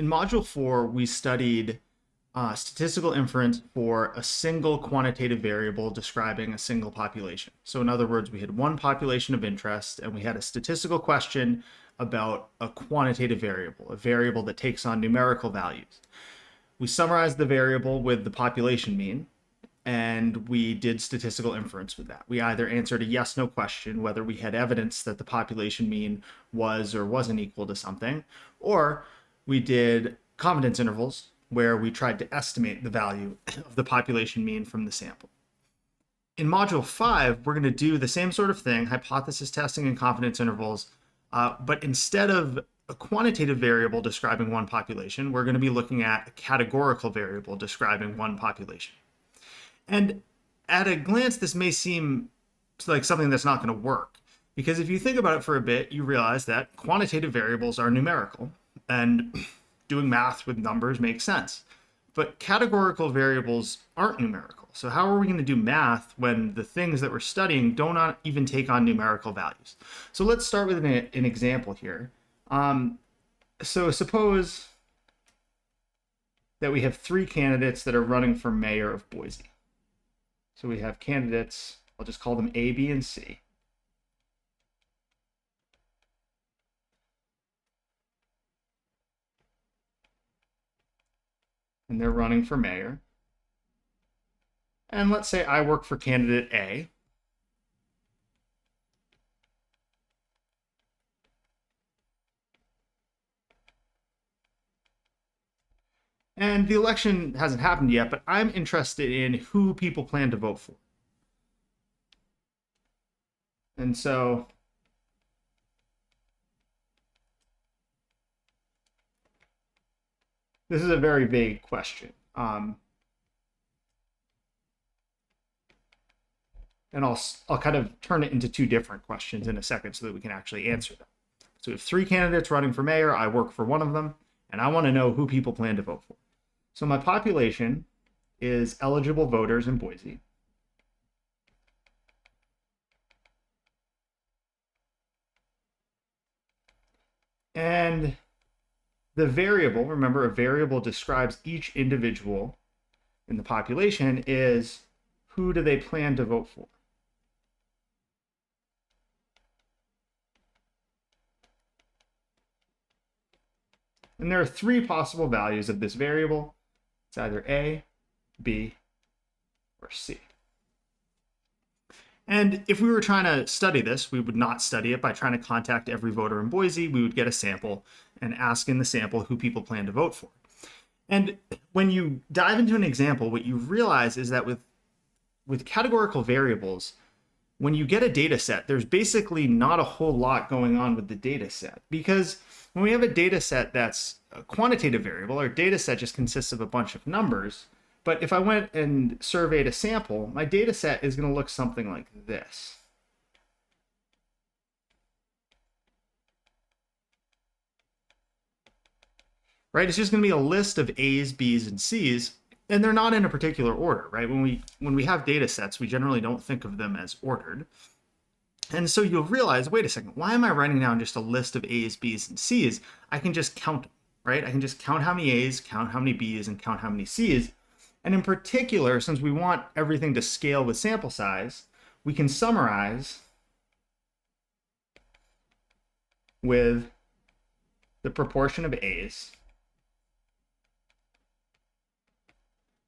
In Module 4, we studied statistical inference for a single quantitative variable describing a single population. So in other words, we had one population of interest and we had a statistical question about a quantitative variable, a variable that takes on numerical values. We summarized the variable with the population mean, and we did statistical inference with that. We either answered a yes/no question, whether we had evidence that the population mean was or wasn't equal to something, or we did confidence intervals where we tried to estimate the value of the population mean from the sample. In Module 5, we're going to do the same sort of thing, hypothesis testing and confidence intervals, but instead of a quantitative variable describing one population, we're going to be looking at a categorical variable describing one population. And at a glance, this may seem like something that's not going to work, because if you think about it for a bit, you realize that quantitative variables are numerical, and doing math with numbers makes sense. But categorical variables aren't numerical. So how are we going to do math when the things that we're studying don't even take on numerical values? So let's start with an example here. So suppose that we have 3 candidates that are running for mayor of Boise. So we have candidates, I'll just call them A, B, and C. And they're running for mayor. And let's say I work for candidate A. And the election hasn't happened yet, but I'm interested in who people plan to vote for. And so this is a very vague question. And I'll kind of turn it into 2 different questions in a second so that we can actually answer them. So we have 3 candidates running for mayor. I work for one of them, and I want to know who people plan to vote for. So my population is eligible voters in Boise. And the variable, remember, a variable describes each individual in the population, is who do they plan to vote for? And there are 3 possible values of this variable. It's either A, B, or C. And if we were trying to study this, we would not study it by trying to contact every voter in Boise. We would get a sample and ask in the sample who people plan to vote for. And when you dive into an example, what you realize is that with categorical variables, when you get a data set, there's basically not a whole lot going on with the data set, because when we have a data set that's a quantitative variable, our data set just consists of a bunch of numbers. But if I went and surveyed a sample, my data set is going to look something like this. Right? It's just going to be a list of A's, B's, and C's, and they're not in a particular order, right? When we have data sets, we generally don't think of them as ordered. And so you'll realize, wait a second, why am I writing down just a list of A's, B's, and C's? I can just count them, right? I can just count how many A's, count how many B's, and count how many C's. And in particular, since we want everything to scale with sample size, we can summarize with the proportion of A's,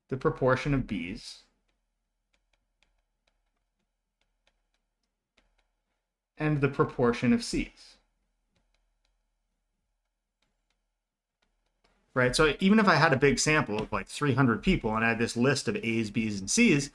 the proportion of B's, and the proportion of C's. Right? So even if I had a big sample of like 300 people and I had this list of A's, B's, and C's,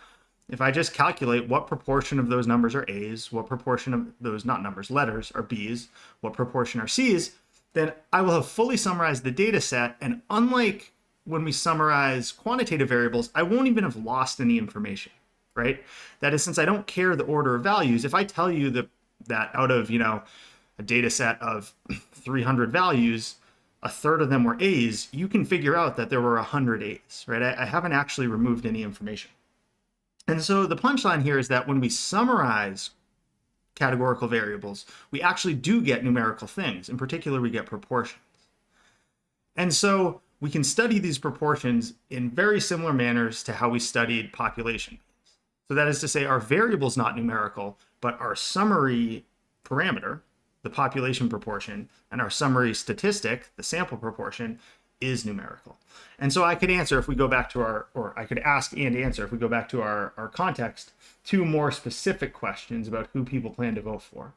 if I just calculate what proportion of those numbers are A's, what proportion of those, not numbers, letters, are B's, what proportion are C's, then I will have fully summarized the data set. And unlike when we summarize quantitative variables, I won't even have lost any information, right? That is, since I don't care the order of values, if I tell you that out of, a data set of 300 values, a third of them were A's, you can figure out that there were 100 A's, right? I haven't actually removed any information. And so the punchline here is that when we summarize categorical variables, we actually do get numerical things. In particular, we get proportions. And so we can study these proportions in very similar manners to how we studied population. So that is to say, our variable is not numerical, but our summary parameter, the population proportion, and our summary statistic, the sample proportion, is numerical. And so I could answer if we go back to or I could ask and answer if we go back to our context, two more specific questions about who people plan to vote for.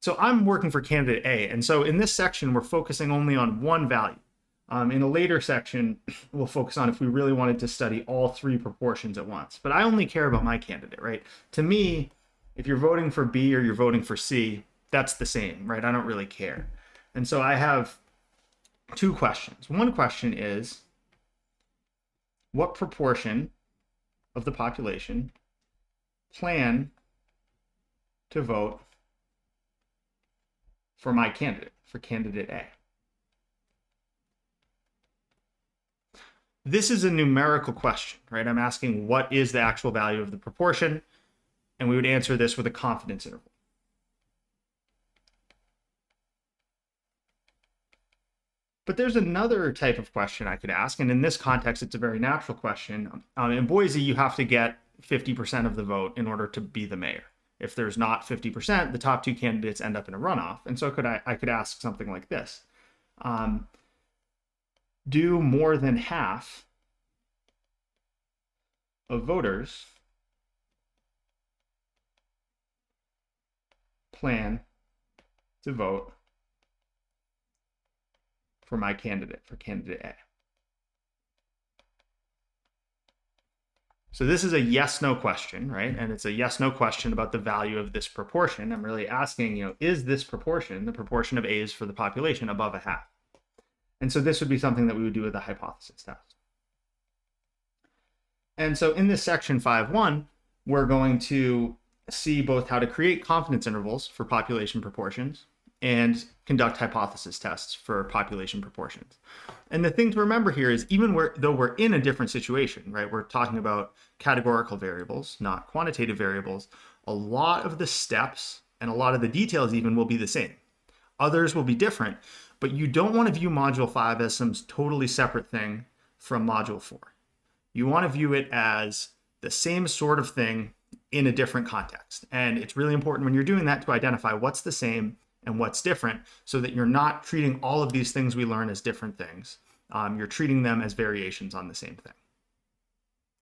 So I'm working for candidate A. And so in this section, we're focusing only on one value. In a later section, we'll focus on if we really wanted to study all three proportions at once. But I only care about my candidate, right? To me, if you're voting for B or you're voting for C, that's the same, right? I don't really care. And so I have two questions. One question is, what proportion of the population plan to vote for my candidate, for candidate A? This is a numerical question, right? I'm asking what is the actual value of the proportion, and we would answer this with a confidence interval. But there's another type of question I could ask, and in this context, it's a very natural question. In Boise, you have to get 50% of the vote in order to be the mayor. If there's not 50%, the top two candidates end up in a runoff. And so I could ask something like this. Do more than half of voters plan to vote for my candidate, for candidate A? So this is a yes-no question, right? And it's a yes-no question about the value of this proportion. I'm really asking, is this proportion, the proportion of A's for the population, above a half? And so this would be something that we would do with a hypothesis test. And so in this section 5.1, we're going to see both how to create confidence intervals for population proportions and conduct hypothesis tests for population proportions. And the thing to remember here is even though we're in a different situation, right? We're talking about categorical variables, not quantitative variables. A lot of the steps and a lot of the details even will be the same. Others will be different, but you don't want to view Module 5 as some totally separate thing from Module 4. You want to view it as the same sort of thing in a different context. And it's really important when you're doing that to identify what's the same and what's different so that you're not treating all of these things we learn as different things. You're treating them as variations on the same thing.